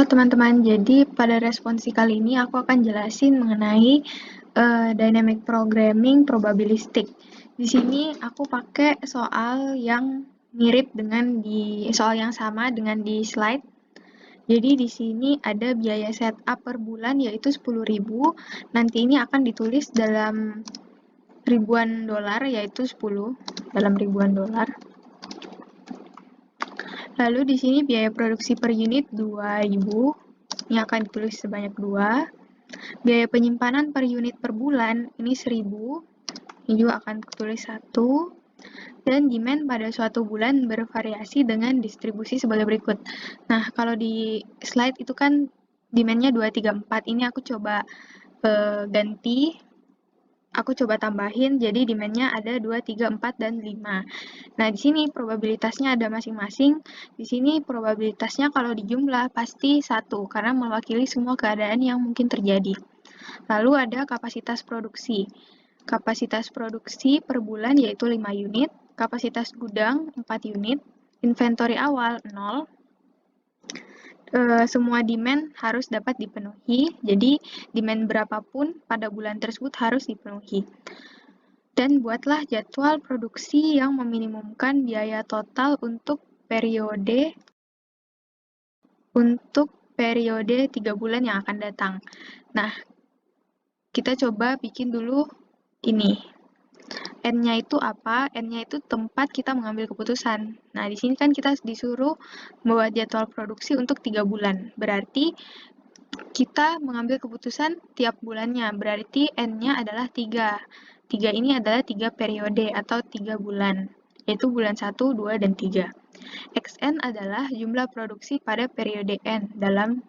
Halo teman-teman, jadi pada responsi kali ini aku akan jelasin mengenai dynamic programming probabilistic. Di sini aku pakai soal yang mirip dengan soal yang sama dengan di slide. Jadi di sini ada biaya setup per bulan yaitu 10.000. Nanti ini akan ditulis dalam ribuan dolar yaitu 10 dalam ribuan dolar. Lalu di sini biaya produksi per unit 2.000. Ini akan ditulis sebanyak 2. Biaya penyimpanan per unit per bulan ini 1.000. Ini juga akan ditulis 1. Dan demand pada suatu bulan bervariasi dengan distribusi sebagai berikut. Nah, kalau di slide itu kan demand-nya 2, 3, 4. Ini aku coba ganti. Aku coba tambahin, jadi demand-nya ada 2, 3, 4, dan 5. Nah, di sini probabilitasnya ada masing-masing. Di sini probabilitasnya kalau dijumlah pasti 1, karena mewakili semua keadaan yang mungkin terjadi. Lalu ada kapasitas produksi. Kapasitas produksi per bulan yaitu 5 unit, kapasitas gudang 4 unit, inventory awal 0, semua demand harus dapat dipenuhi, jadi demand berapapun pada bulan tersebut harus dipenuhi. Dan buatlah jadwal produksi yang meminimumkan biaya total untuk periode 3 bulan yang akan datang. Nah, kita coba bikin dulu ini. N-nya itu apa? N-nya itu tempat kita mengambil keputusan. Nah, di sini kan kita disuruh membuat jadwal produksi untuk 3 bulan. Berarti kita mengambil keputusan tiap bulannya. Berarti N-nya adalah 3. 3 ini adalah 3 periode atau 3 bulan, yaitu bulan 1, 2, dan 3. Xn adalah jumlah produksi pada periode N dalam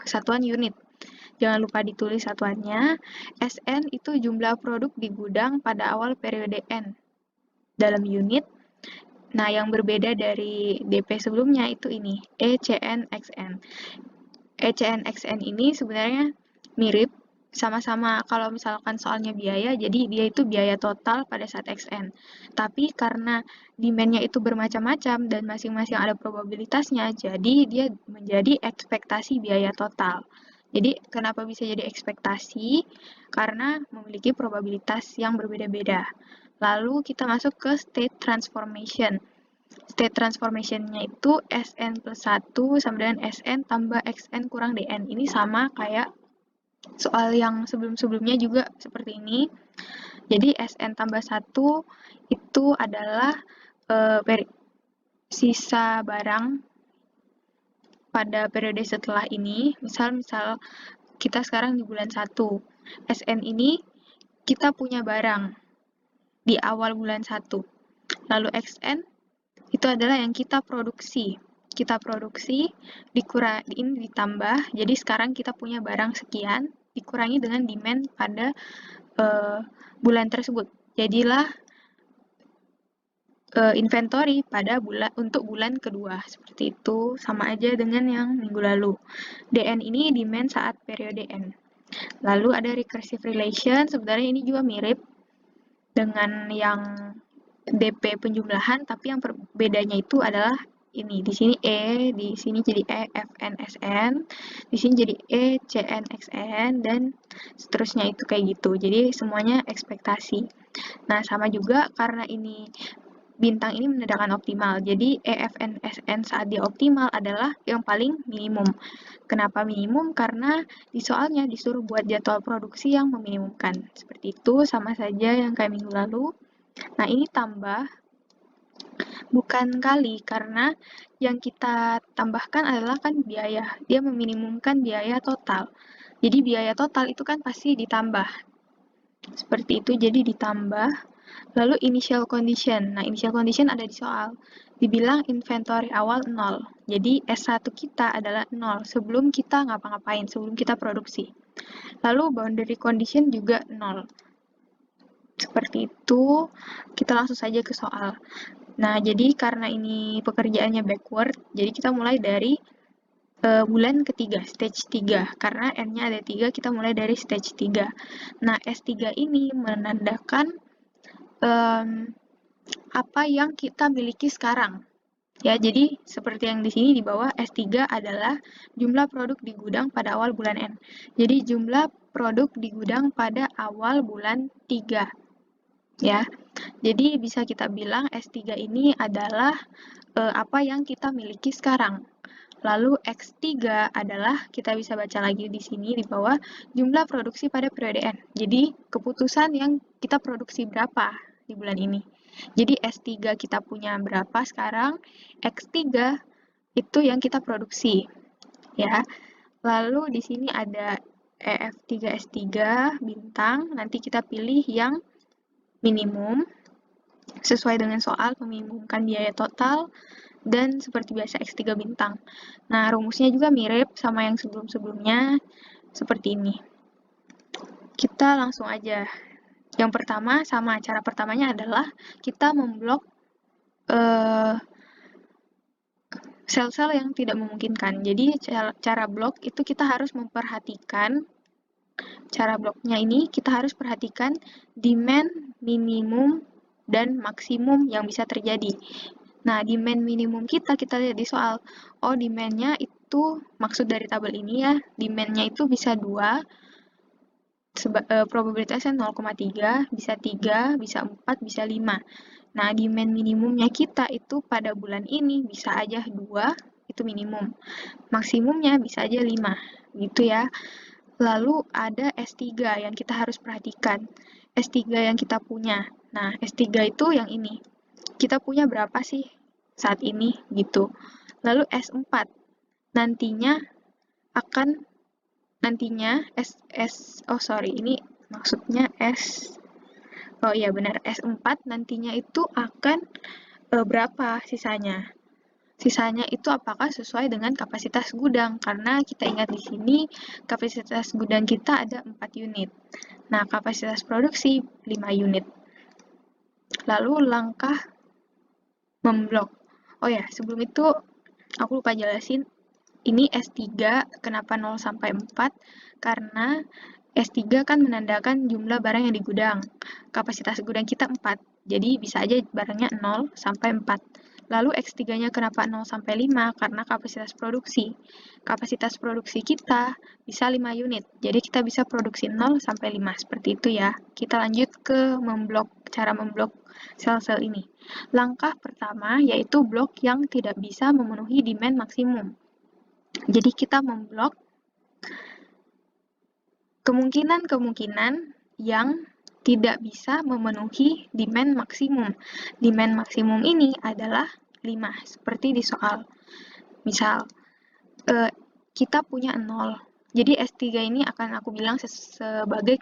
satuan unit. Jangan lupa ditulis satuannya. Sn itu jumlah produk di gudang pada awal periode N dalam unit. Nah, yang berbeda dari DP sebelumnya itu ini, ECN-XN. ECN-XN ini sebenarnya mirip, sama-sama kalau misalkan soalnya biaya, jadi dia itu biaya total pada saat XN. Tapi karena demand-nya itu bermacam-macam dan masing-masing ada probabilitasnya, jadi dia menjadi ekspektasi biaya total. Jadi, kenapa bisa jadi ekspektasi? Karena memiliki probabilitas yang berbeda-beda. Lalu kita masuk ke state transformation. State transformation-nya itu Sn plus 1 sama dengan Sn tambah Xn kurang Dn. Ini sama kayak soal yang sebelum-sebelumnya juga seperti ini. Jadi Sn tambah 1 itu adalah sisa barang pada periode setelah ini, misal kita sekarang di bulan 1. Sn ini kita punya barang di awal bulan 1. Lalu Xn itu adalah yang kita produksi. Kita produksi, ini ditambah, jadi sekarang kita punya barang sekian, dikurangi dengan demand pada bulan tersebut. Jadilah inventory pada untuk bulan kedua. Seperti itu, sama aja dengan yang minggu lalu. Dn ini demand saat periode N. Lalu ada recursive relation, sebenarnya ini juga mirip dengan yang DP penjumlahan, tapi yang bedanya itu adalah ini. Di sini E, di sini jadi E, Fn, Sn, di sini jadi E, Cn, Xn, dan seterusnya itu kayak gitu. Jadi semuanya ekspektasi. Nah, sama juga karena ini bintang ini menandakan optimal. Jadi EFN SN saat dia optimal adalah yang paling minimum. Kenapa minimum? Karena di soalnya disuruh buat jadwal produksi yang meminimumkan. Seperti itu, sama saja yang kayak minggu lalu. Nah, ini tambah bukan kali, karena yang kita tambahkan adalah kan biaya. Dia meminimumkan biaya total. Jadi biaya total itu kan pasti ditambah. Seperti itu, jadi ditambah. Lalu initial condition. Nah, initial condition ada di soal. Dibilang inventory awal 0. Jadi S1 kita adalah 0 sebelum kita ngapa-ngapain, sebelum kita produksi. Lalu boundary condition juga 0. Seperti itu, kita langsung saja ke soal. Nah, jadi karena ini pekerjaannya backward, jadi kita mulai dari bulan ketiga, stage 3. Karena N-nya ada 3, kita mulai dari stage 3. Nah, S3 ini menandakan apa yang kita miliki sekarang. Ya, jadi seperti yang di sini di bawah, S3 adalah jumlah produk di gudang pada awal bulan N. Jadi jumlah produk di gudang pada awal bulan 3. Ya. Jadi bisa kita bilang S3 ini adalah apa yang kita miliki sekarang. Lalu X3 adalah, kita bisa baca lagi di sini di bawah, jumlah produksi pada periode N. Jadi keputusan yang kita produksi berapa di bulan ini. Jadi S3 kita punya berapa sekarang, X3 itu yang kita produksi. Ya. Lalu di sini ada EF3 S3 bintang, nanti kita pilih yang minimum sesuai dengan soal meminimumkan biaya total, dan seperti biasa X3 bintang. Nah, rumusnya juga mirip sama yang sebelum-sebelumnya, seperti ini. Kita langsung aja. Yang pertama, sama cara pertamanya adalah kita memblok sel-sel yang tidak memungkinkan. Jadi, cara blok itu kita harus memperhatikan, cara bloknya ini kita harus perhatikan demand, minimum, dan maksimum yang bisa terjadi. Nah, demand minimum kita lihat di soal. Oh, demand-nya itu, maksud dari tabel ini ya, demand-nya itu bisa 2, probabilitasnya 0,3, bisa 3, bisa 4, bisa 5. Nah, demand minimumnya kita itu pada bulan ini bisa aja 2, itu minimum. Maksimumnya bisa aja 5, gitu ya. Lalu ada S3 yang kita harus perhatikan. S3 yang kita punya. Nah, S3 itu yang ini. Kita punya berapa sih saat ini gitu. Lalu S4 nantinya ini maksudnya oh iya benar, S4 nantinya itu akan berapa sisanya. Sisanya itu apakah sesuai dengan kapasitas gudang, karena kita ingat di sini kapasitas gudang kita ada 4 unit. Nah, kapasitas produksi 5 unit. Lalu langkah memblok. Oh ya, sebelum itu aku lupa jelasin, ini S3 kenapa 0 sampai 4? Karena S3 kan menandakan jumlah barang yang di gudang. Kapasitas gudang kita 4, jadi bisa aja barangnya 0 sampai 4. Lalu X3-nya kenapa 0 sampai 5? Karena kapasitas produksi. Kapasitas produksi kita bisa 5 unit, jadi kita bisa produksi 0 sampai 5, seperti itu ya. Kita lanjut ke cara memblok sel-sel ini. Langkah pertama yaitu blok yang tidak bisa memenuhi demand maksimum. Jadi kita memblok kemungkinan-kemungkinan yang tidak bisa memenuhi demand maksimum. Demand maksimum ini adalah 5, seperti di soal. Misal, kita punya 0. Jadi S3 ini akan aku bilang sebagai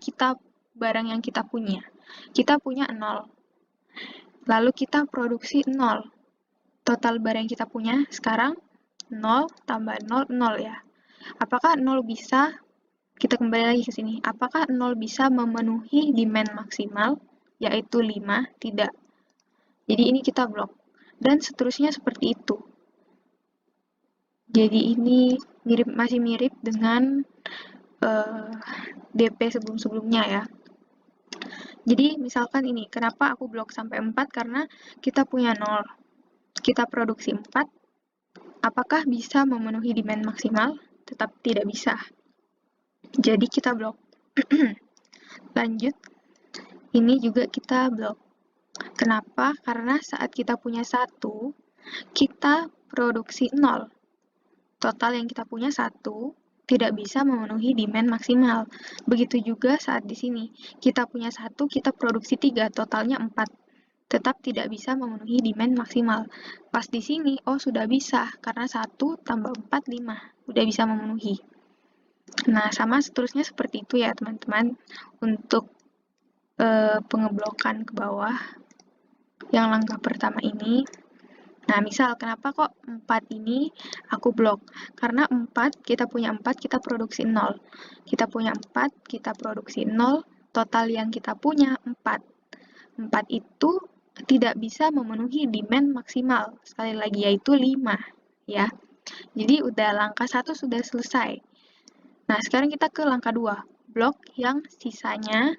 barang yang kita punya. Kita punya 0. Lalu kita produksi 0. Total barang yang kita punya sekarang 0 tambah 0, 0 ya. Apakah 0 bisa, kita kembali lagi ke sini, apakah 0 bisa memenuhi demand maksimal, yaitu 5? Tidak. Jadi ini kita blok. Dan seterusnya seperti itu. Jadi ini masih mirip dengan DP sebelum-sebelumnya ya. Jadi misalkan ini, kenapa aku blok sampai 4? Karena kita punya 0. Kita produksi 4. Apakah bisa memenuhi demand maksimal? Tetap tidak bisa. Jadi kita blok. Lanjut, ini juga kita blok. Kenapa? Karena saat kita punya 1, kita produksi 0. Total yang kita punya 1, tidak bisa memenuhi demand maksimal. Begitu juga saat di sini. Kita punya 1, kita produksi 3, totalnya 4. Tetap tidak bisa memenuhi demand maksimal. Pas di sini, oh sudah bisa, karena 1 tambah 4, 5. Udah bisa memenuhi. Nah, sama seterusnya seperti itu ya teman-teman. Untuk pengeblokan ke bawah, yang langkah pertama ini. Nah, misal kenapa kok 4 ini aku blok? Karena 4, kita punya 4, kita produksi 0. Kita punya 4, kita produksi 0, total yang kita punya 4. 4 itu tidak bisa memenuhi demand maksimal. Sekali lagi, yaitu 5. Ya. Jadi, udah langkah 1 sudah selesai. Nah, sekarang kita ke langkah 2. Blok yang sisanya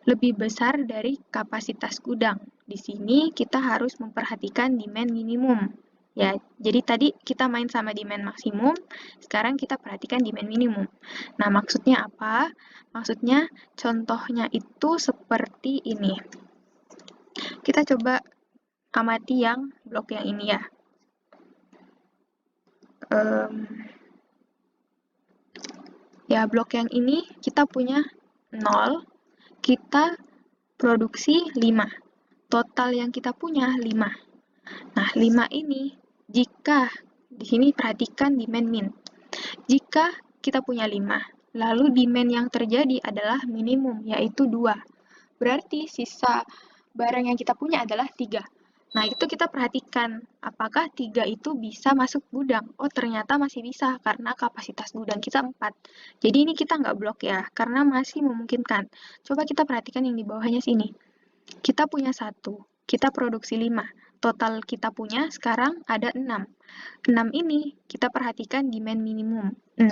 lebih besar dari kapasitas gudang. Di sini kita harus memperhatikan demand minimum. Ya, jadi tadi kita main sama demand maksimum, sekarang kita perhatikan demand minimum. Nah, maksudnya apa? Maksudnya contohnya itu seperti ini. Kita coba amati yang blok yang ini ya. Ya, blok yang ini kita punya 0, kita produksi 5. Total yang kita punya 5. Nah, 5 ini jika di sini perhatikan demand min. Jika kita punya 5, lalu demand yang terjadi adalah minimum, yaitu 2. Berarti sisa barang yang kita punya adalah 3. Nah, itu kita perhatikan apakah 3 itu bisa masuk gudang. Oh, ternyata masih bisa karena kapasitas gudang kita 4. Jadi ini kita nggak blok ya, karena masih memungkinkan. Coba kita perhatikan yang di bawahnya sini. Kita punya 1, kita produksi 5. Total kita punya sekarang ada 6. 6 ini kita perhatikan demand minimum. 6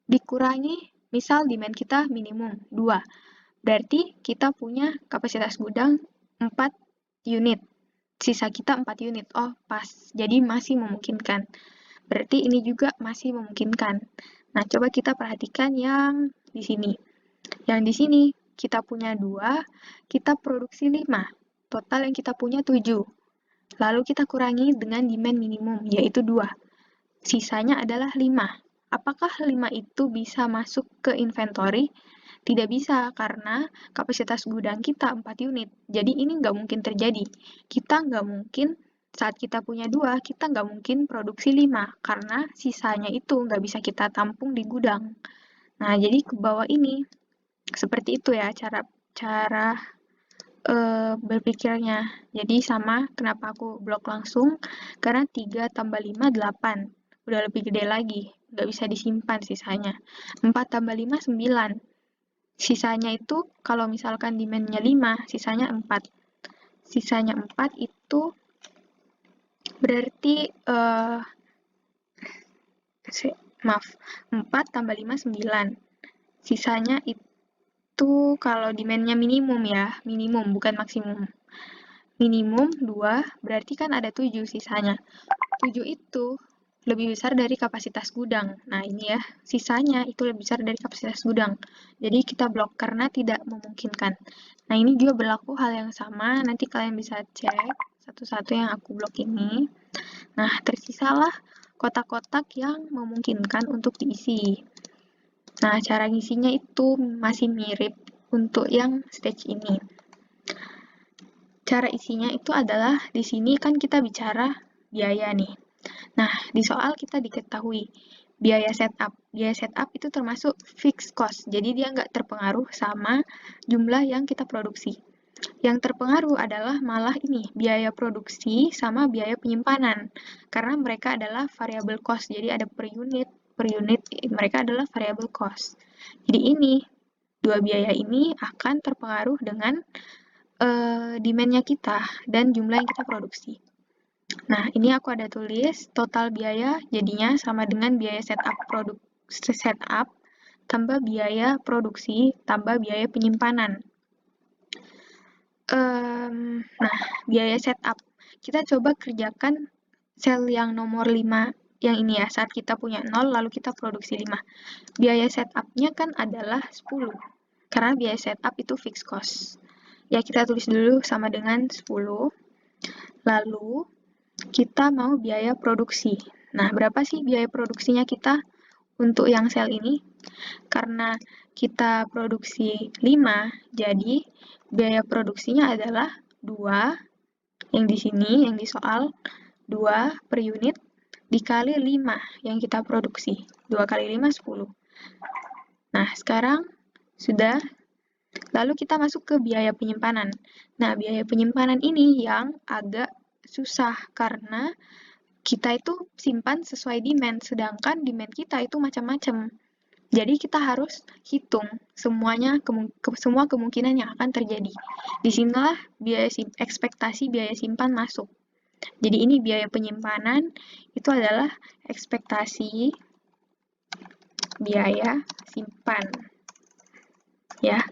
dikurangi, misal demand kita minimum 2. Berarti kita punya kapasitas gudang 4 unit. Sisa kita 4 unit. Oh, pas. Jadi masih memungkinkan. Berarti ini juga masih memungkinkan. Nah, coba kita perhatikan yang di sini. Yang di sini kita punya 2, kita produksi 5. Total yang kita punya 7. Lalu kita kurangi dengan demand minimum, yaitu 2. Sisanya adalah 5. Apakah 5 itu bisa masuk ke inventory? Tidak bisa, karena kapasitas gudang kita 4 unit. Jadi ini nggak mungkin terjadi. Kita nggak mungkin, saat kita punya 2, kita nggak mungkin produksi 5, karena sisanya itu nggak bisa kita tampung di gudang. Nah, jadi ke bawah ini, seperti itu ya cara berpikirnya. Jadi sama, kenapa aku blok langsung? Karena 3 tambah 5, 8. Udah lebih gede lagi, nggak bisa disimpan sisanya. 4 tambah 5, 9. Sisanya itu, kalau misalkan demand-nya 5, sisanya 4. Sisanya 4 itu berarti, maaf, 4 tambah 5, 9. Sisanya itu kalau demand-nya minimum ya, minimum bukan maksimum. Minimum 2, berarti kan ada 7 sisanya. 7 itu lebih besar dari kapasitas gudang. Nah, ini ya, sisanya itu lebih besar dari kapasitas gudang. Jadi kita blok karena tidak memungkinkan. Nah, ini juga berlaku hal yang sama. Nanti kalian bisa cek satu-satu yang aku blok ini. Nah, tersisalah kotak-kotak yang memungkinkan untuk diisi. Nah, cara ngisinya itu masih mirip untuk yang stage ini. Cara isinya itu adalah, di sini kan kita bicara biaya nih. Nah, di soal kita diketahui biaya setup. Biaya setup itu termasuk fixed cost, jadi dia nggak terpengaruh sama jumlah yang kita produksi. Yang terpengaruh adalah malah ini, biaya produksi sama biaya penyimpanan. Karena mereka adalah variable cost, jadi ada per unit mereka adalah variable cost. Jadi ini, dua biaya ini akan terpengaruh dengan demand-nya kita dan jumlah yang kita produksi. Nah, ini aku ada tulis total biaya jadinya sama dengan biaya setup tambah biaya produksi tambah biaya penyimpanan. Nah, biaya setup. Kita coba kerjakan sel yang nomor 5 yang ini ya, saat kita punya 0 lalu kita produksi 5. Biaya setup-nya kan adalah 10. Karena biaya setup itu fixed cost. Ya, kita tulis dulu sama dengan 10. Lalu kita mau biaya produksi. Nah, berapa sih biaya produksinya kita untuk yang sel ini? Karena kita produksi 5, jadi biaya produksinya adalah 2, yang di sini, yang di soal, 2 per unit, dikali 5 yang kita produksi. 2 kali 5, 10. Nah, sekarang sudah. Lalu kita masuk ke biaya penyimpanan. Nah, biaya penyimpanan ini yang agak susah karena kita itu simpan sesuai demand, sedangkan demand kita itu macam-macam. Jadi kita harus hitung semua kemungkinan yang akan terjadi. Disinilah ekspektasi biaya simpan masuk. Jadi ini biaya penyimpanan itu adalah ekspektasi biaya simpan. Ya.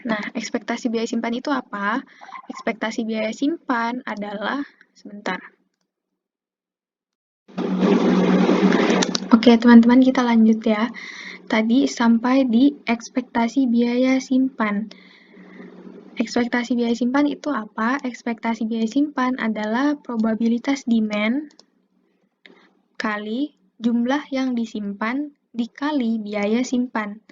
Nah, ekspektasi biaya simpan itu apa? Ekspektasi biaya simpan adalah, sebentar. Oke, teman-teman, kita lanjut ya. Tadi sampai di ekspektasi biaya simpan. Ekspektasi biaya simpan itu apa? Ekspektasi biaya simpan adalah probabilitas demand kali jumlah yang disimpan dikali biaya simpan.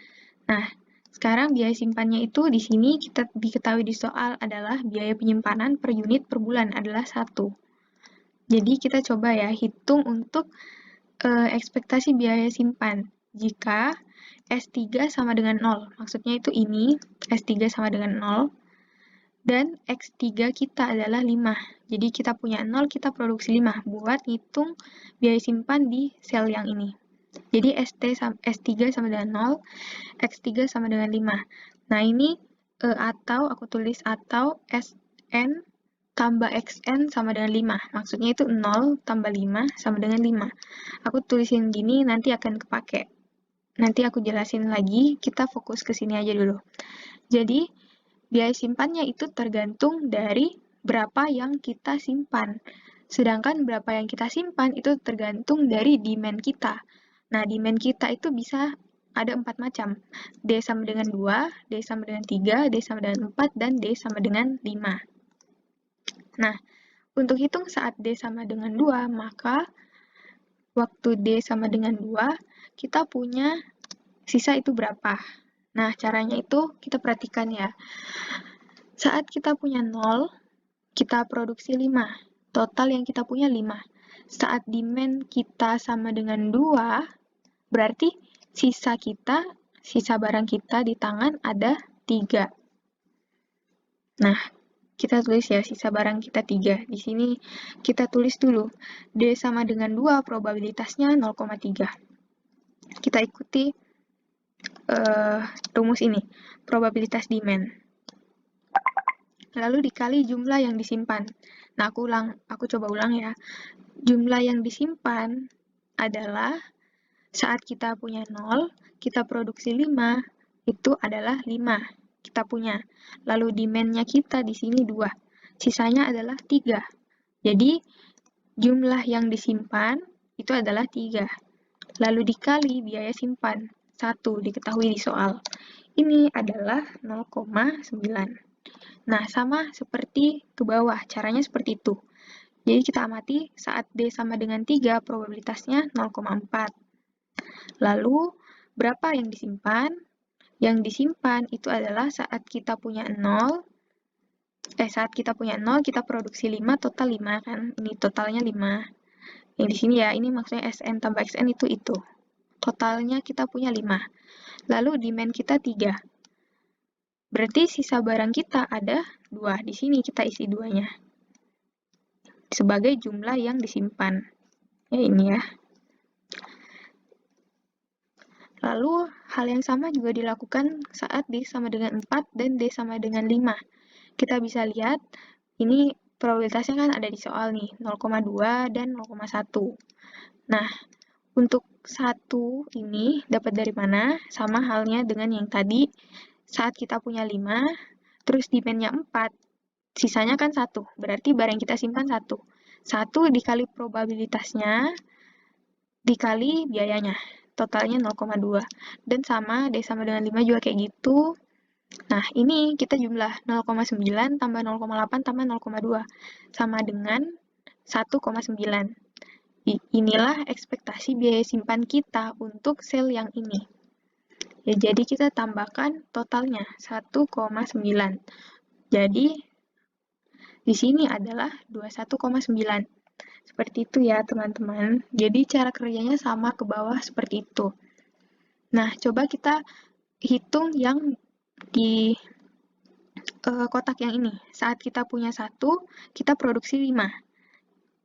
Nah, sekarang biaya simpannya itu di sini kita diketahui di soal adalah biaya penyimpanan per unit per bulan adalah 1. Jadi kita coba ya hitung untuk ekspektasi biaya simpan. Jika S3 sama dengan 0, maksudnya itu ini, S3 sama dengan 0, dan X3 kita adalah 5. Jadi kita punya 0, kita produksi 5 buat ngitung biaya simpan di sel yang ini. Jadi S3 sama dengan 0, X3 sama dengan 5. Nah ini atau aku tulis atau Sn tambah Xn sama dengan 5. Maksudnya itu 0 tambah 5 sama dengan 5. Aku tulisin gini nanti akan kepake. Nanti aku jelasin lagi, kita fokus ke sini aja dulu. Jadi biaya simpannya itu tergantung dari berapa yang kita simpan. Sedangkan berapa yang kita simpan itu tergantung dari demand kita. Nah, demand kita itu bisa ada 4 macam. D sama dengan 2, D sama dengan 3, D sama dengan 4, dan D sama dengan 5. Nah, untuk hitung saat D sama dengan 2, maka waktu D sama dengan 2, kita punya sisa itu berapa. Nah, caranya itu kita perhatikan ya. Saat kita punya 0, kita produksi 5. Total yang kita punya 5. Saat demand kita sama dengan 2, berarti sisa barang kita di tangan ada 3. Nah, kita tulis ya sisa barang kita 3. Di sini kita tulis dulu. D sama dengan 2, probabilitasnya 0,3. Kita ikuti rumus ini, probabilitas demand. Lalu dikali jumlah yang disimpan. Nah, aku coba ulang ya. Jumlah yang disimpan adalah saat kita punya 0, kita produksi 5, itu adalah 5 kita punya. Lalu demand-nya kita di sini 2. Sisanya adalah 3. Jadi, jumlah yang disimpan itu adalah 3. Lalu dikali biaya simpan 1, diketahui di soal. Ini adalah 0,9. Nah, sama seperti ke bawah, caranya seperti itu. Jadi kita amati saat D sama dengan 3, probabilitasnya 0,4. Lalu, berapa yang disimpan? Yang disimpan itu adalah saat kita punya 0, kita produksi 5, total 5 kan? Ini totalnya 5. Yang di sini ya, ini maksudnya Sn tambah Xn itu. Totalnya kita punya 5. Lalu demand kita 3. Berarti sisa barang kita ada 2. Di sini kita isi 2-nya. Sebagai jumlah yang disimpan. Ya, ini ya. Lalu, hal yang sama juga dilakukan saat D sama dengan 4 dan D sama dengan 5. Kita bisa lihat, ini probabilitasnya kan ada di soal nih, 0,2 dan 0,1. Nah, untuk 1 ini dapat dari mana? Sama halnya dengan yang tadi, saat kita punya 5, terus demand-nya 4, sisanya kan 1, berarti barang kita simpan 1. 1 dikali probabilitasnya, dikali biayanya, totalnya 0,2. Dan sama, D sama dengan 5 juga kayak gitu. Nah, ini kita jumlah 0,9 tambah 0,8 tambah 0,2, sama dengan 1,9. Inilah ekspektasi biaya simpan kita untuk sel yang ini. Ya, jadi kita tambahkan totalnya 1,9. Jadi di sini adalah 21,9. Seperti itu ya, teman-teman. Jadi cara kerjanya sama ke bawah seperti itu. Nah, coba kita hitung yang di kotak yang ini. Saat kita punya 1, kita produksi 5.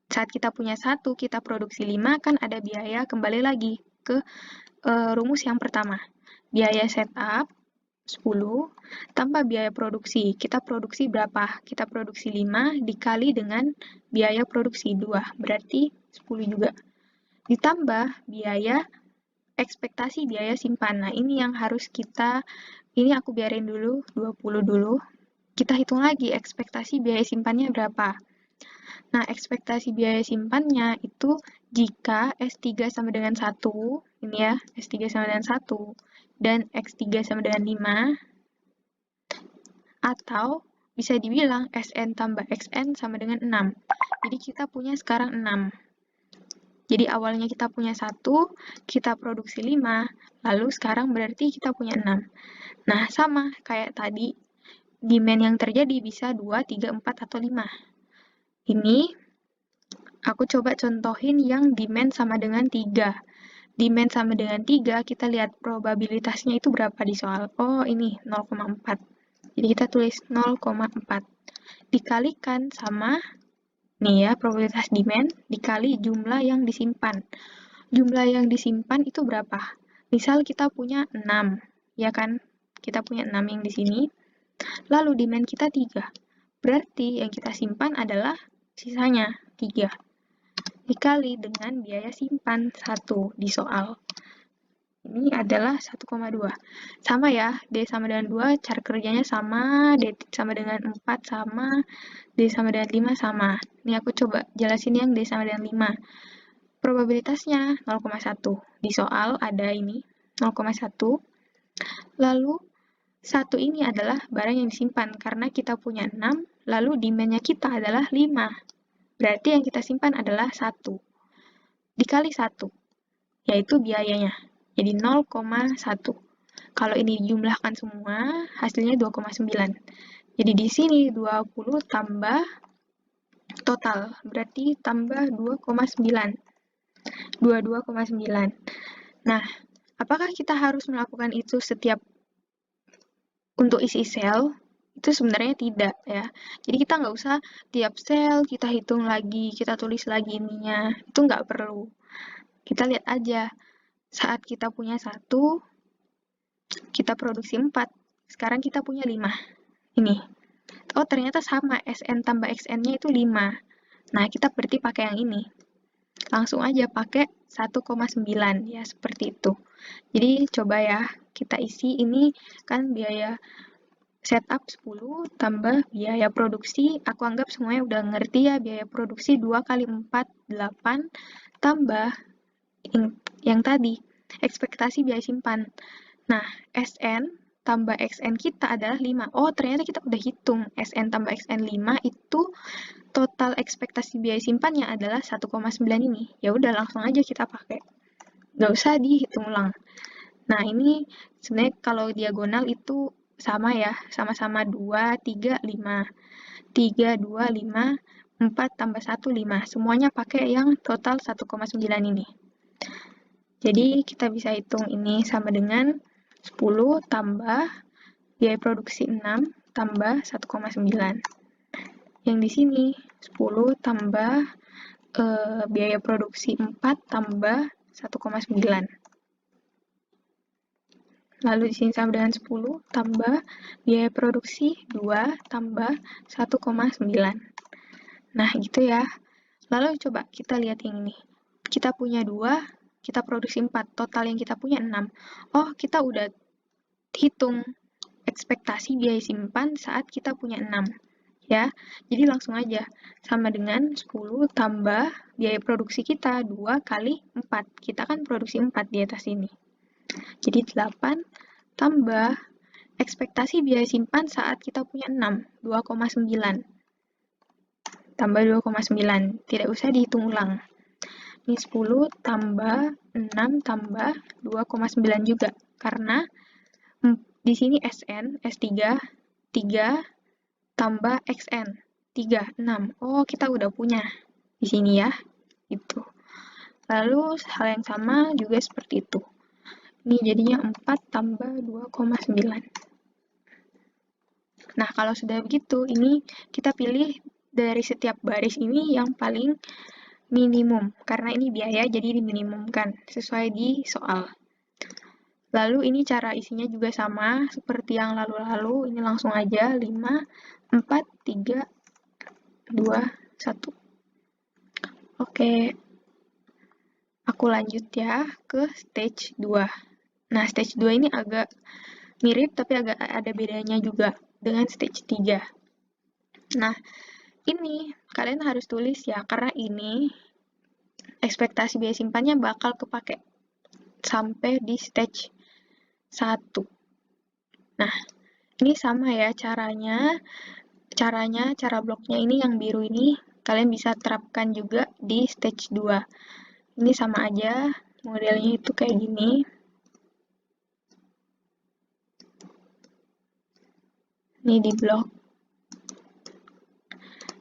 Saat kita punya 1, kita produksi 5, kan ada biaya kembali lagi ke rumus yang pertama. Biaya setup 10 tambah biaya produksi. Kita produksi berapa? Kita produksi 5 dikali dengan biaya produksi 2, berarti 10 juga. Ditambah biaya ekspektasi biaya simpan. Nah, ini yang harus ini aku biarin dulu, 20 dulu. Kita hitung lagi ekspektasi biaya simpannya berapa. Nah, ekspektasi biaya simpannya itu jika S3 sama dengan 1, ini ya, S3 sama dengan 1, dan X3 sama dengan 5, atau bisa dibilang Sn tambah Xn sama dengan 6. Jadi kita punya sekarang 6. Jadi awalnya kita punya 1, kita produksi 5, lalu sekarang berarti kita punya 6. Nah, sama kayak tadi, demand yang terjadi bisa 2, 3, 4, atau 5. Ini aku coba contohin yang demand sama dengan 3. Demand sama dengan 3, kita lihat probabilitasnya itu berapa di soal. Oh, ini 0,4. Jadi kita tulis 0,4. Dikalikan sama, nih ya, probabilitas demand dikali jumlah yang disimpan. Jumlah yang disimpan itu berapa? Misal kita punya 6, ya kan? Kita punya 6 yang di sini. Lalu demand kita 3. Berarti yang kita simpan adalah sisanya 3. Dikali dengan biaya simpan 1 di soal. Ini adalah 1,2. Sama ya, D sama dengan 2, cara kerjanya sama, D sama dengan 4 sama, D sama dengan 5 sama. Ini aku coba jelasin yang D sama dengan 5. Probabilitasnya 0,1. Di soal ada ini, 0,1. Lalu, 1 ini adalah barang yang disimpan, karena kita punya 6, lalu demand-nya kita adalah 5. Berarti yang kita simpan adalah 1. Dikali 1, yaitu biayanya. Jadi 0,1. Kalau ini dijumlahkan semua, hasilnya 2,9. Jadi di sini 20 tambah total, berarti tambah 2,9. 22,9. Nah, apakah kita harus melakukan itu setiap untuk isi sel? Itu sebenarnya tidak ya. Jadi kita nggak usah tiap sel kita hitung lagi, kita tulis lagi ininya. Itu nggak perlu. Kita lihat aja, saat kita punya 1, kita produksi 4. Sekarang kita punya 5. Ini. Oh, ternyata sama. Sn tambah Xn-nya itu 5. Nah, kita berarti pakai yang ini. Langsung aja pakai 1,9. Ya, seperti itu. Jadi, coba ya. Kita isi ini kan biaya setup 10 tambah biaya produksi. Aku anggap semuanya udah ngerti ya. Biaya produksi 2 kali 4, 8. Tambah yang tadi. Ekspektasi biaya simpan. Nah, Sn tambah Xn kita adalah 5. Oh, ternyata kita udah hitung. Sn tambah Xn 5 itu total ekspektasi biaya simpannya adalah 1,9 ini. Ya udah, langsung aja kita pakai. Nggak usah dihitung ulang. Nah, ini sebenarnya kalau diagonal itu sama ya. Sama-sama 2, 3, 5. 3, 2, 5, 4 tambah 1, 5. Semuanya pakai yang total 1,9 ini. Jadi, kita bisa hitung ini sama dengan 10 tambah biaya produksi 6 tambah 1,9. Yang di sini 10 tambah biaya produksi 4 tambah 1,9. Lalu di sini sama dengan 10 tambah biaya produksi 2 tambah 1,9. Nah, gitu ya. Lalu coba kita lihat yang ini. Kita punya 2, kita produksi 4. Total yang kita punya 6. Oh, kita udah hitung ekspektasi biaya simpan saat kita punya 6. Ya, jadi langsung aja. Sama dengan 10 tambah biaya produksi kita 2 kali 4. Kita kan produksi 4 di atas ini. Jadi 8 tambah ekspektasi biaya simpan saat kita punya 6, 2,9. Tambah 2,9. Tidak usah dihitung ulang. Ini 10 tambah 6 tambah 2,9 juga. Karena di sini Sn, S3, 3 tambah Xn, 3, 6. Oh, kita udah punya di sini ya. Itu. Lalu hal yang sama juga seperti itu. Ini jadinya 4 tambah 2,9. Nah, kalau sudah begitu, ini kita pilih dari setiap baris ini yang paling minimum. Karena ini biaya, jadi diminimumkan sesuai di soal. Lalu ini cara isinya juga sama seperti yang lalu-lalu. Ini langsung aja 5, 4, 3, 2, 1. Oke. Aku lanjut ya ke stage 2. Nah, stage 2 ini agak mirip tapi agak ada bedanya juga dengan stage 3. Nah, ini kalian harus tulis ya, karena ini ekspektasi biaya simpannya bakal kepake sampai di stage 1. Nah, ini sama ya caranya. Cara bloknya ini yang biru ini kalian bisa terapkan juga di stage 2. Ini sama aja, modelnya itu kayak gini. Ini di blok.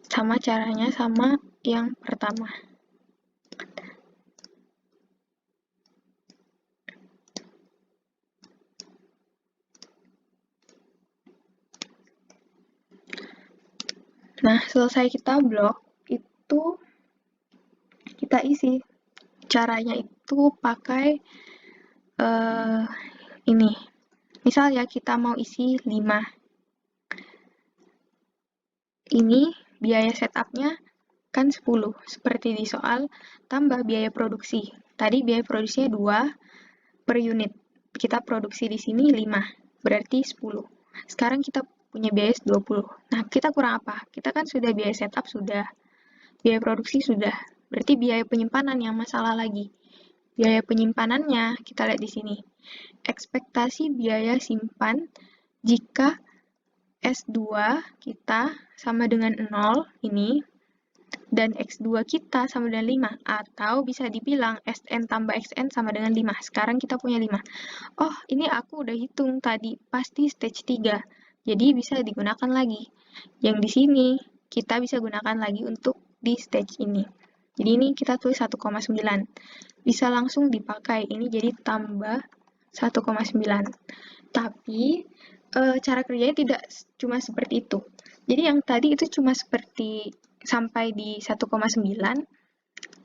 Sama caranya sama yang pertama. Nah, selesai kita blok, itu kita isi. Caranya itu pakai ini. Misal ya kita mau isi 5. Ini biaya setupnya kan 10, seperti di soal tambah biaya produksi. Tadi biaya produksinya 2 per unit. Kita produksi di sini 5, berarti 10. Sekarang kita punya biaya 20. Nah, kita kurang apa? Kita kan sudah biaya setup sudah, biaya produksi sudah. Berarti biaya penyimpanan yang masalah lagi. Biaya penyimpanannya kita lihat di sini. Ekspektasi biaya simpan jika S2 kita sama dengan 0 ini, dan X2 kita sama dengan 5, atau bisa dibilang Sn tambah Xn sama dengan 5. Sekarang kita punya 5. Oh, ini aku udah hitung tadi, pasti stage 3. Jadi bisa digunakan lagi. Yang di sini kita bisa gunakan lagi untuk di stage ini. Jadi ini kita tulis 1,9. Bisa langsung dipakai. Ini jadi tambah 1,9. Tapi cara kerjanya tidak cuma seperti itu. Jadi yang tadi itu cuma seperti sampai di 1,9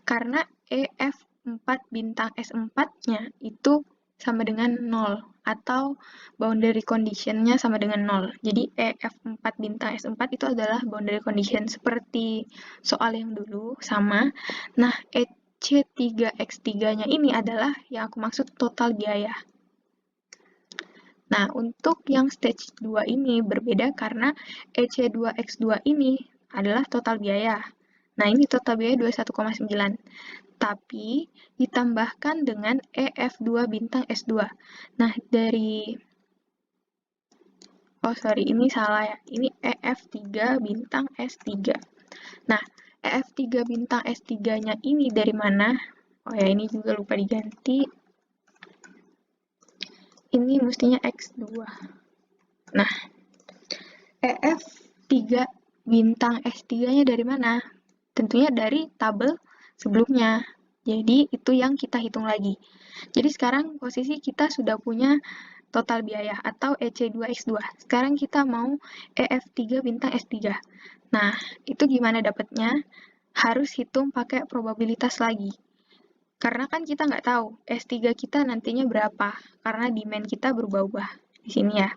karena EF4 bintang S4-nya itu sama dengan 0 atau boundary condition-nya sama dengan 0. Jadi EF4 bintang S4 itu adalah boundary condition seperti soal yang dulu sama. Nah, EC3X3-nya ini adalah yang aku maksud total biaya. Nah, untuk yang stage 2 ini berbeda karena EC2X2 ini adalah total biaya. Nah, ini total biaya 21,9. Tapi ditambahkan dengan EF2 bintang S2. Nah, ini salah ya. Ini EF3 bintang S3. Nah, EF3 bintang S3-nya ini dari mana? Oh ya, ini juga lupa diganti. Ini mestinya X2. Nah, EF3 bintang S3-nya dari mana? Tentunya dari tabel sebelumnya. Jadi, itu yang kita hitung lagi. Jadi, sekarang posisi kita sudah punya total biaya atau EC2X2. Sekarang kita mau EF3 bintang S3. Nah, itu gimana dapatnya? Harus hitung pakai probabilitas lagi. Karena kan kita nggak tahu S3 kita nantinya berapa, karena demand kita berubah-ubah. Di sini ya.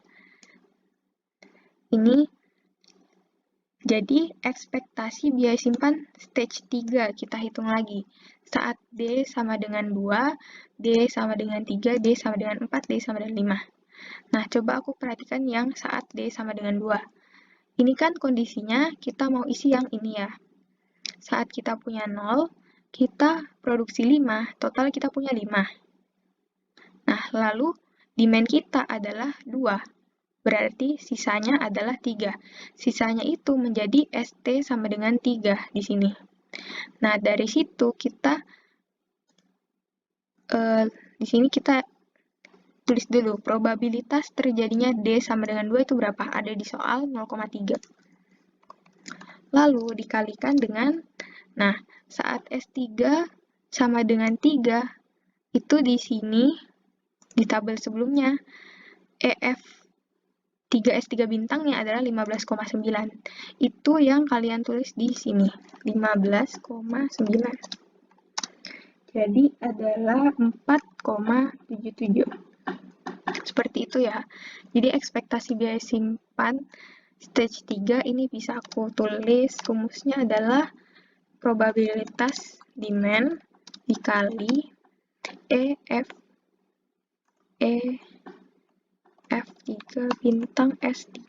Ini jadi ekspektasi biaya simpan stage 3 kita hitung lagi. Saat D sama dengan 2, D sama dengan 3, D sama dengan 4, D sama dengan 5. Nah, coba aku perhatikan yang saat D sama dengan 2. Ini kan kondisinya kita mau isi yang ini ya. Saat kita punya 0, kita produksi 5, total kita punya 5. Nah, lalu demand kita adalah 2. Berarti sisanya adalah 3. Sisanya itu menjadi ST sama dengan 3 di sini. Nah, dari situ kita di sini kita tulis dulu probabilitas terjadinya D sama dengan 2 itu berapa? Ada di soal 0,3. Lalu dikalikan dengan, nah, saat S3 sama dengan 3, itu di sini, di tabel sebelumnya, EF 3S3 bintangnya adalah 15,9. Itu yang kalian tulis di sini, 15,9. Jadi adalah 4,77. Seperti itu ya. Jadi ekspektasi biaya simpan stage 3 ini bisa aku tulis rumusnya adalah probabilitas demand dikali F3 bintang S3.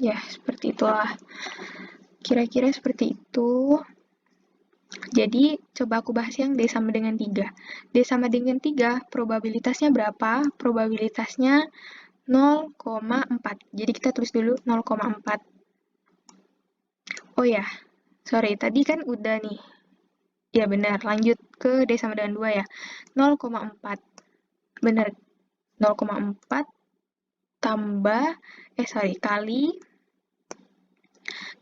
Ya, seperti itulah. Kira-kira seperti itu. Jadi, coba aku bahas yang D sama dengan 3. D sama dengan 3, probabilitasnya berapa? Probabilitasnya 0,4. Jadi, kita tulis dulu 0,4. Oh ya, sorry, tadi kan udah nih. Ya, benar. Lanjut ke D sama dengan 2 ya. 0,4. Benar. 0,4 tambah,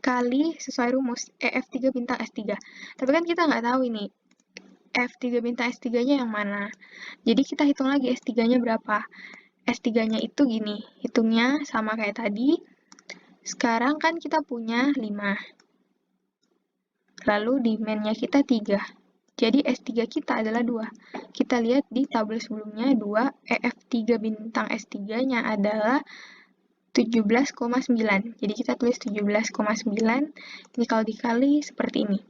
kali sesuai rumus EF3 bintang S3. Tapi kan kita nggak tahu ini F3 bintang S3-nya yang mana. Jadi kita hitung lagi S3-nya berapa. S3-nya itu gini, hitungnya sama kayak tadi. Sekarang kan kita punya 5. Lalu demand-nya kita 3. Jadi S3 kita adalah 2. Kita lihat di tabel sebelumnya 2, EF3 bintang S3-nya adalah 17,9. Jadi kita tulis 17,9. Ini kalau dikali seperti ini.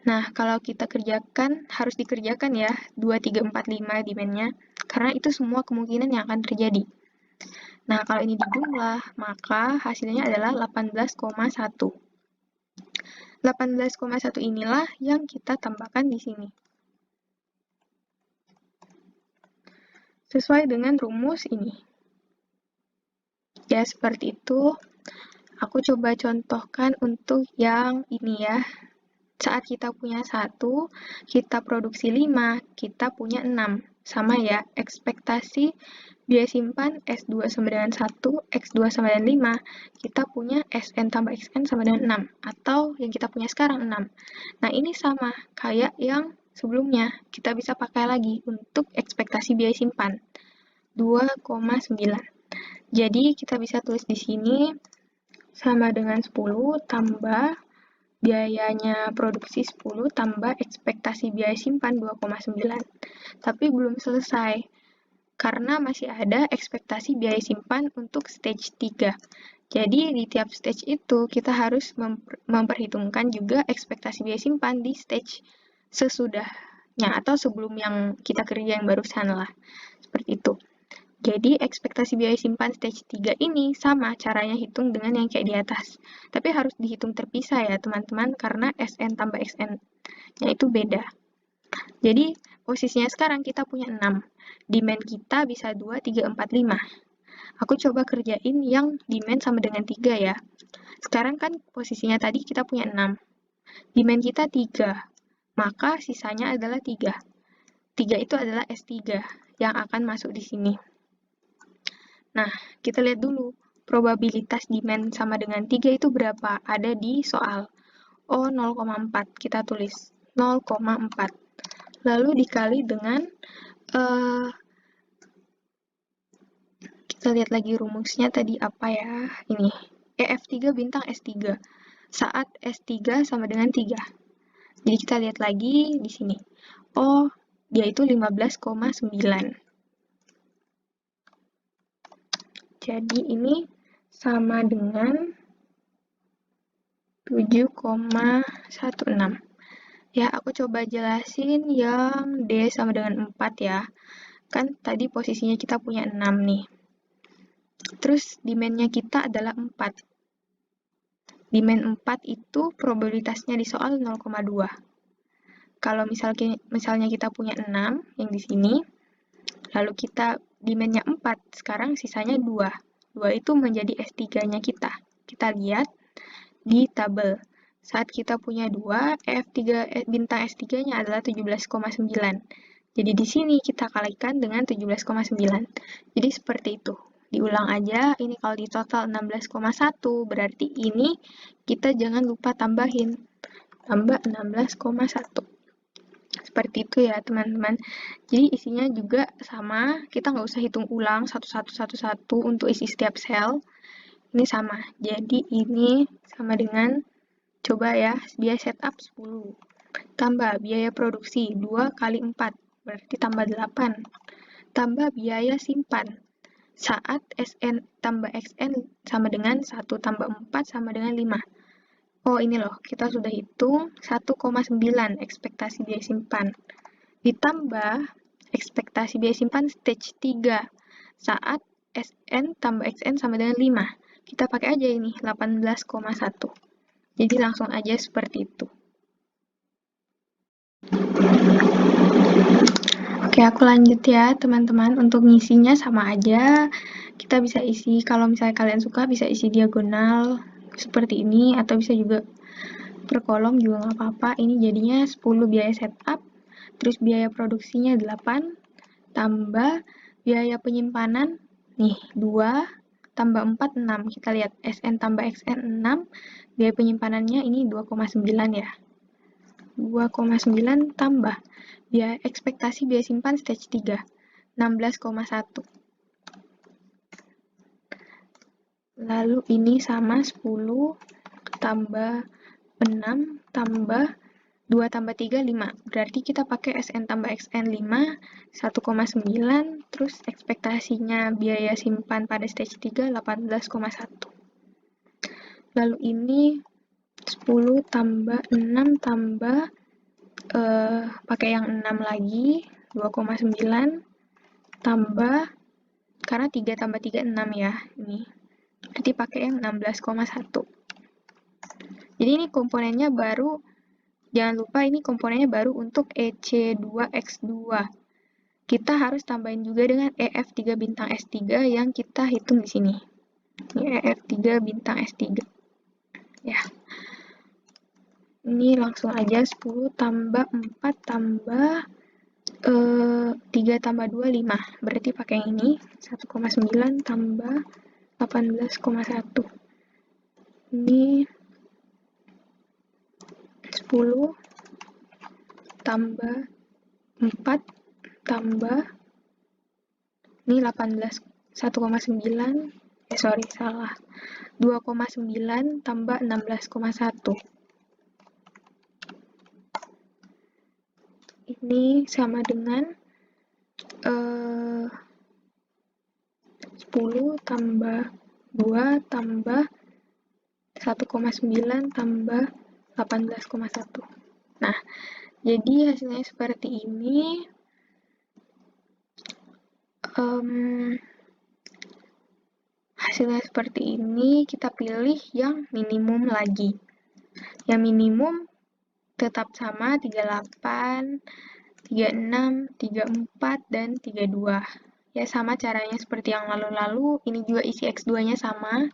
Nah, kalau kita kerjakan, harus dikerjakan ya, 2, 3, 4, 5 demand-nya. Karena itu semua kemungkinan yang akan terjadi. Nah, kalau ini dijumlah, maka hasilnya adalah 18,1. 18,1 inilah yang kita tambahkan di sini. Sesuai dengan rumus ini. Ya, seperti itu. Aku coba contohkan untuk yang ini ya. Saat kita punya 1, kita produksi 5, kita punya 6. Sama ya, ekspektasi biaya simpan S2 sama dengan 1, X2 sama dengan 5, kita punya Sn tambah Xn sama dengan 6. Atau yang kita punya sekarang 6. Nah, ini sama kayak yang sebelumnya. Kita bisa pakai lagi untuk ekspektasi biaya simpan. 2,9. Jadi, kita bisa tulis di sini sama dengan 10 tambah biayanya produksi 10 tambah ekspektasi biaya simpan 2,9. Tapi belum selesai, karena masih ada ekspektasi biaya simpan untuk stage 3. Jadi, di tiap stage itu, kita harus memperhitungkan juga ekspektasi biaya simpan di stage sesudahnya, atau sebelum yang kita kerja yang barusan lah. Seperti itu. Jadi, ekspektasi biaya simpan stage 3 ini sama caranya hitung dengan yang kayak di atas. Tapi harus dihitung terpisah ya, teman-teman, karena Sn tambah Xn-nya itu beda. Jadi, posisinya sekarang kita punya 6. Demand kita bisa 2, 3, 4, 5. Aku coba kerjain yang demand sama dengan 3 ya. Sekarang kan posisinya tadi kita punya 6. Demand kita 3. Maka sisanya adalah 3. 3 itu adalah S3 yang akan masuk di sini. Nah, kita lihat dulu, probabilitas demand sama dengan 3 itu berapa? Ada di soal. Oh, 0,4. Kita tulis 0,4. Lalu dikali dengan, kita lihat lagi rumusnya tadi apa ya? Ini, EF3 bintang S3. Saat S3 sama dengan 3. Jadi kita lihat lagi di sini. Oh, dia itu 15,9. Jadi ini sama dengan 7,16. Ya, aku coba jelasin yang D sama dengan 4 ya. Kan tadi posisinya kita punya 6 nih. Terus demand-nya kita adalah 4. Demand 4 itu probabilitasnya di soal 0,2. Kalau misalnya kita punya 6 yang di sini, lalu kita demand-nya 4, sekarang sisanya 2. 2 itu menjadi S3-nya kita. Kita lihat di tabel. Saat kita punya 2, EF3 bintang S3-nya adalah 17,9. Jadi di sini kita kalikan dengan 17,9. Jadi seperti itu. Diulang aja, ini kalau di total 16,1, berarti ini kita jangan lupa tambahin. Tambah 16,1. Seperti itu ya teman-teman. Jadi isinya juga sama, kita nggak usah hitung ulang satu-satu untuk isi setiap sel. Ini sama, jadi ini sama dengan, coba ya, biaya setup 10. Tambah biaya produksi 2 kali 4, berarti tambah 8. Tambah biaya simpan saat Sn tambah Xn sama dengan 1 tambah 4 sama dengan 5. Oh, ini loh, kita sudah hitung 1,9 ekspektasi biaya simpan. Ditambah ekspektasi biaya simpan stage 3 saat Sn tambah Xn sama dengan 5. Kita pakai aja ini, 18,1. Jadi langsung aja seperti itu. Oke, aku lanjut ya teman-teman. Untuk ngisinya sama aja. Kita bisa isi, kalau misalnya kalian suka bisa isi diagonal seperti ini, atau bisa juga per kolom juga nggak apa-apa. Ini jadinya 10 biaya setup, terus biaya produksinya 8, tambah biaya penyimpanan, nih 2, tambah 4, 6. Kita lihat Sn tambah Xn 6, biaya penyimpanannya ini 2,9 ya. 2,9 tambah biaya ekspektasi biaya simpan stage 3, 16,1. Lalu ini sama 10 tambah 6 tambah 2 tambah 3, 5. Berarti kita pakai Sn tambah Xn 5, 1,9, terus ekspektasinya biaya simpan pada stage 3, 18,1. Lalu ini 10 tambah 6 tambah pakai yang 6 lagi, 2,9 tambah, karena 3 tambah 3, 6 ya, ini. Berarti pakai yang 16,1. Jadi ini komponennya baru, jangan lupa ini komponennya baru untuk EC2X2. Kita harus tambahin juga dengan EF3 bintang S3 yang kita hitung di sini. Ini EF3 bintang S3. Ya. Ini langsung aja 10 tambah 4 tambah 3 tambah 2, 5. Berarti pakai yang ini, 1,9 tambah 18,1. Ini 10 tambah 4 tambah ini 18, 1,9, salah. 2,9 tambah 16,1. Ini sama dengan 10 tambah 2 tambah 1,9 tambah 18,1. Nah, jadi hasilnya seperti ini. Hasilnya seperti ini, kita pilih yang minimum lagi. Yang minimum tetap sama 38, 36, 34, dan 32. Ya, sama caranya seperti yang lalu-lalu. Ini juga isi X2-nya sama.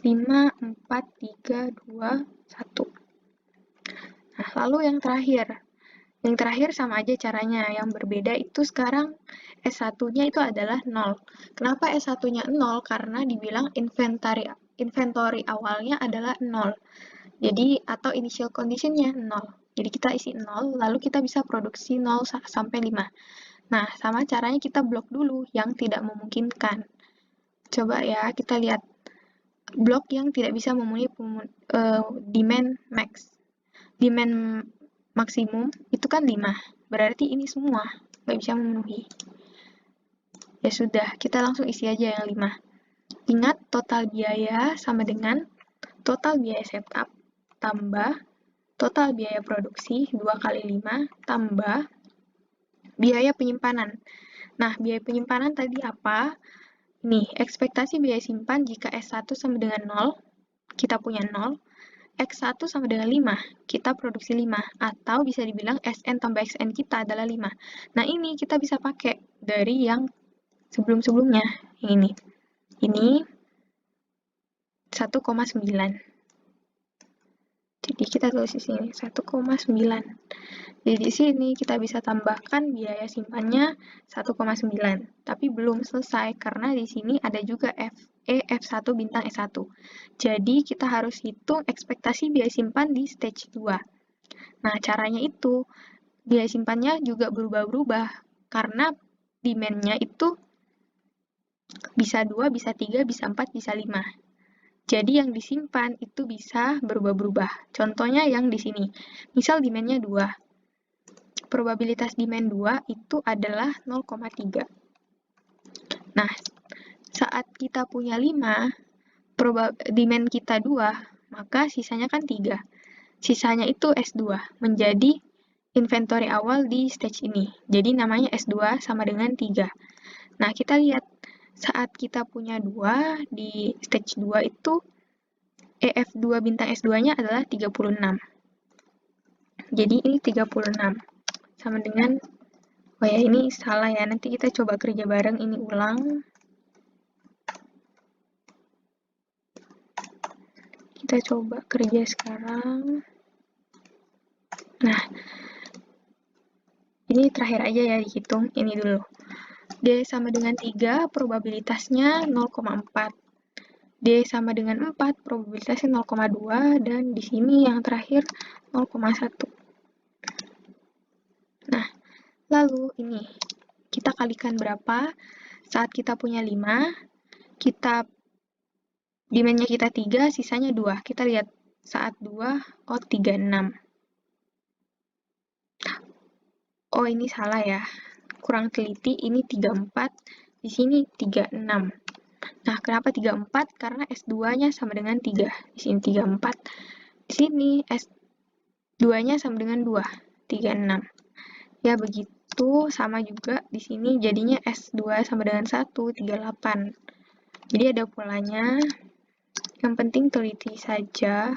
5, 4, 3, 2, 1. Nah, lalu yang terakhir. Yang terakhir sama aja caranya. Yang berbeda itu sekarang S1-nya itu adalah 0. Kenapa S1-nya 0? Karena dibilang inventory awalnya adalah 0. Jadi, atau initial condition-nya 0. Jadi kita isi 0, lalu kita bisa produksi 0 sampai 5. Nah, sama caranya kita blok dulu yang tidak memungkinkan. Coba ya, kita lihat blok yang tidak bisa memenuhi demand max. Demand maksimum itu kan 5. Berarti ini semua nggak bisa memenuhi. Ya sudah, kita langsung isi aja yang 5. Ingat, total biaya sama dengan total biaya setup tambah total biaya produksi 2 kali 5 tambah biaya penyimpanan. Nah, biaya penyimpanan tadi apa? Nih, ekspektasi biaya simpan jika S1 sama dengan 0, kita punya 0, X1 sama dengan 5, kita produksi 5, atau bisa dibilang Sn tambah Xn kita adalah 5. Nah, ini kita bisa pakai dari yang sebelum-sebelumnya, yang ini. Ini 1,9. Jadi kita tulis di sini 1,9. Jadi di sini kita bisa tambahkan biaya simpannya 1,9. Tapi belum selesai karena di sini ada juga F1 bintang S1. Jadi kita harus hitung ekspektasi biaya simpan di stage 2. Nah, caranya itu biaya simpannya juga berubah-ubah karena demand-nya itu bisa 2, bisa 3, bisa 4, bisa 5. Jadi yang disimpan itu bisa berubah-ubah. Contohnya yang di sini. Misal demand-nya 2. Probabilitas demand 2 itu adalah 0,3. Nah, saat kita punya 5, demand kita 2, maka sisanya kan 3. Sisanya itu S2, menjadi inventory awal di stage ini. Jadi namanya S2 sama dengan 3. Nah, kita lihat saat kita punya 2, di stage 2 itu EF2 bintang S2-nya adalah 36. Jadi ini 36. Sama dengan, oh ya ini salah ya, nanti kita coba kerja bareng, ini ulang. Kita coba kerja sekarang. Nah, ini terakhir aja ya dihitung, ini dulu. D sama dengan 3, probabilitasnya 0,4. D sama dengan 4, probabilitasnya 0,2, dan di sini yang terakhir 0,1. Nah, lalu ini, kita kalikan berapa? Saat kita punya 5, demand-nya kita 3, sisanya 2. Kita lihat saat 2, oh 36. Oh ini salah ya, kurang teliti, ini 34, di sini 36. Nah, kenapa 34? Karena S2-nya sama dengan 3. Di sini 34. Di sini S2-nya sama dengan 2. 36. Ya, begitu. Sama juga di sini jadinya S2 sama dengan 1. 38. Jadi ada polanya. Yang penting teliti saja.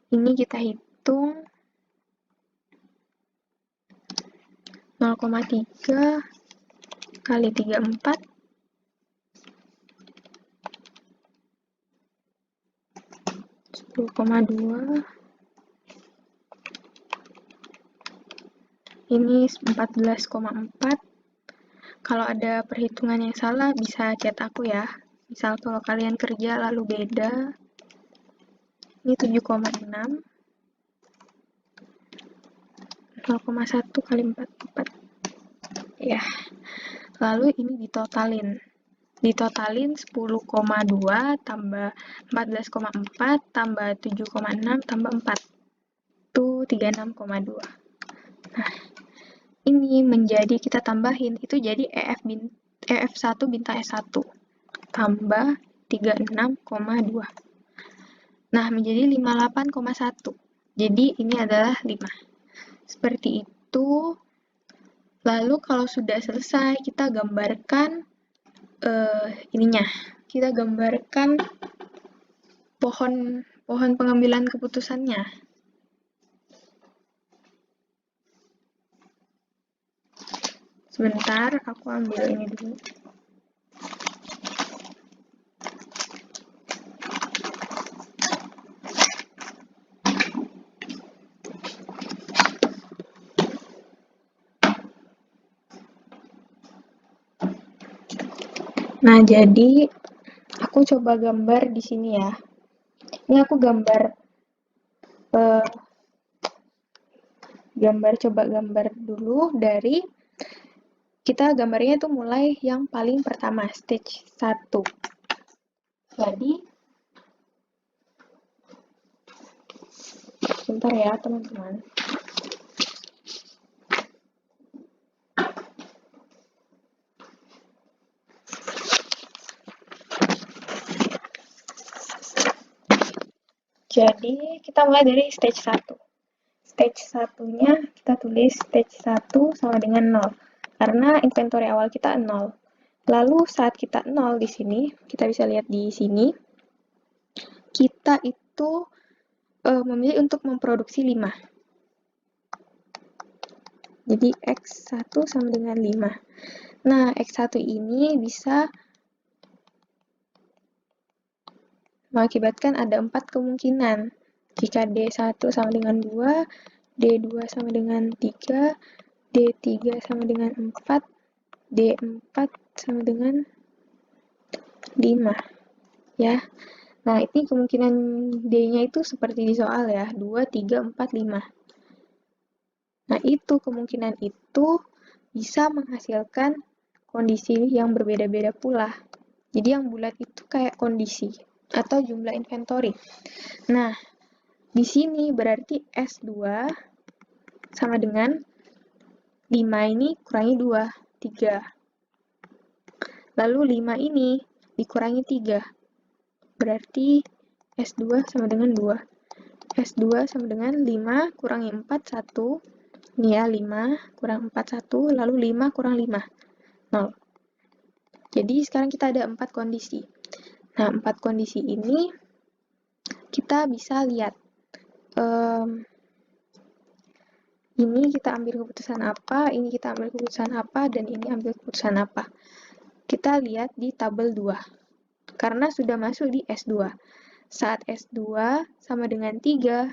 Ini kita hitung 0,3 kali 34. 10,2. Ini 14,4. Kalau ada perhitungan yang salah, bisa chat aku ya. Misal kalau kalian kerja lalu beda. Ini 7,6. 0,1 kali 44. Ya. Lalu ini ditotalin. Ditotalin 10,2 tambah 14,4 tambah 7,6 tambah 4. Itu 36,2. Nah, ini menjadi kita tambahin, itu jadi EF1 bintang S1 tambah 36,2. Nah, menjadi 58,1. Jadi ini adalah 5. Seperti itu. Lalu kalau sudah selesai, kita gambarkan ininya. Kita gambarkan pohon pengambilan keputusannya. Sebentar, aku ambil ini dulu. Nah, jadi aku coba gambar di sini ya. Ini aku coba gambar dulu dari, kita gambarnya itu mulai yang paling pertama, stage 1. Jadi, sebentar ya teman-teman. Jadi, kita mulai dari stage 1. Stage 1-nya kita tulis stage 1 sama dengan 0. Karena inventory awal kita 0. Lalu saat kita 0 di sini, kita bisa lihat di sini, kita itu memilih untuk memproduksi 5. Jadi X1 sama dengan 5. Nah, X1 ini bisa mengakibatkan ada 4 kemungkinan. Jika D1 sama dengan 2, D2 sama dengan 3, D3 sama dengan 4, D4 sama dengan 5. Ya. Nah, ini kemungkinan D-nya itu seperti di soal ya, 2, 3, 4, 5. Nah, itu kemungkinan itu bisa menghasilkan kondisi yang berbeda-beda pula. Jadi yang bulat itu kayak kondisi atau jumlah inventory. Nah, di sini berarti S2 sama dengan 5 ini kurangi 2, 3. Lalu 5 ini dikurangi 3. Berarti S2 sama dengan 2. S2 sama dengan 5 kurangi 4, 1. Ini ya, 5 kurang 4, 1. Lalu 5 kurang 5, 0. Jadi sekarang kita ada 4 kondisi. Nah, 4 kondisi ini kita bisa lihat. Ini kita ambil keputusan apa, ini kita ambil keputusan apa, dan ini ambil keputusan apa. Kita lihat di tabel 2. Karena sudah masuk di S2. Saat S2 sama dengan 3,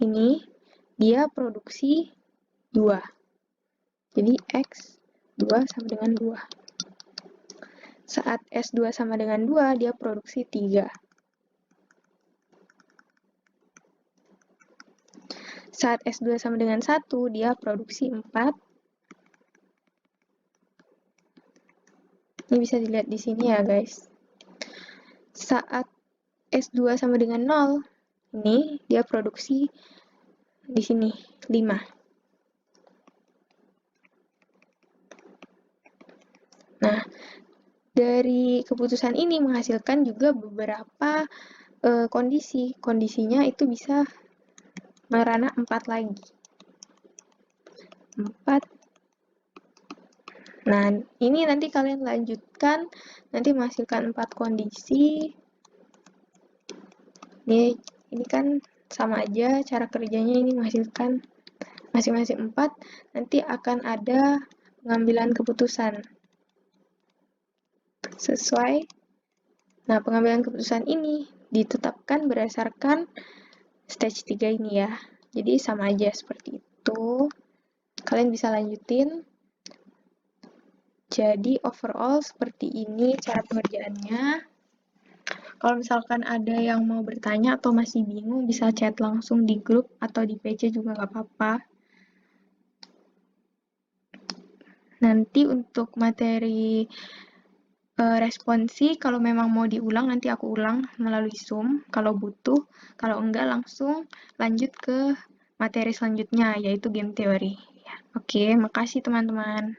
ini dia produksi 2. Jadi X 2 sama dengan 2. Saat S2 sama dengan 2, dia produksi 3. Saat S2 sama dengan 1, dia produksi 4. Ini bisa dilihat di sini ya, guys. Saat S2 sama dengan 0, ini dia produksi di sini 5. Nah, dari keputusan ini menghasilkan juga beberapa kondisi. Kondisinya itu bisa merana 4 lagi. 4. Nah, ini nanti kalian lanjutkan, nanti menghasilkan 4 kondisi. Ini kan sama aja, cara kerjanya ini menghasilkan masing-masing 4, nanti akan ada pengambilan keputusan. Sesuai, nah pengambilan keputusan ini ditetapkan berdasarkan stage 3 ini ya. Jadi sama aja seperti itu. Kalian bisa lanjutin. Jadi overall seperti ini cara pengerjaannya. Kalau misalkan ada yang mau bertanya atau masih bingung, bisa chat langsung di grup atau di PC juga nggak apa-apa. Nanti untuk materi responsi, kalau memang mau diulang, nanti aku ulang melalui Zoom kalau butuh. Kalau enggak, langsung lanjut ke materi selanjutnya, yaitu game teori. Oke, makasih teman-teman.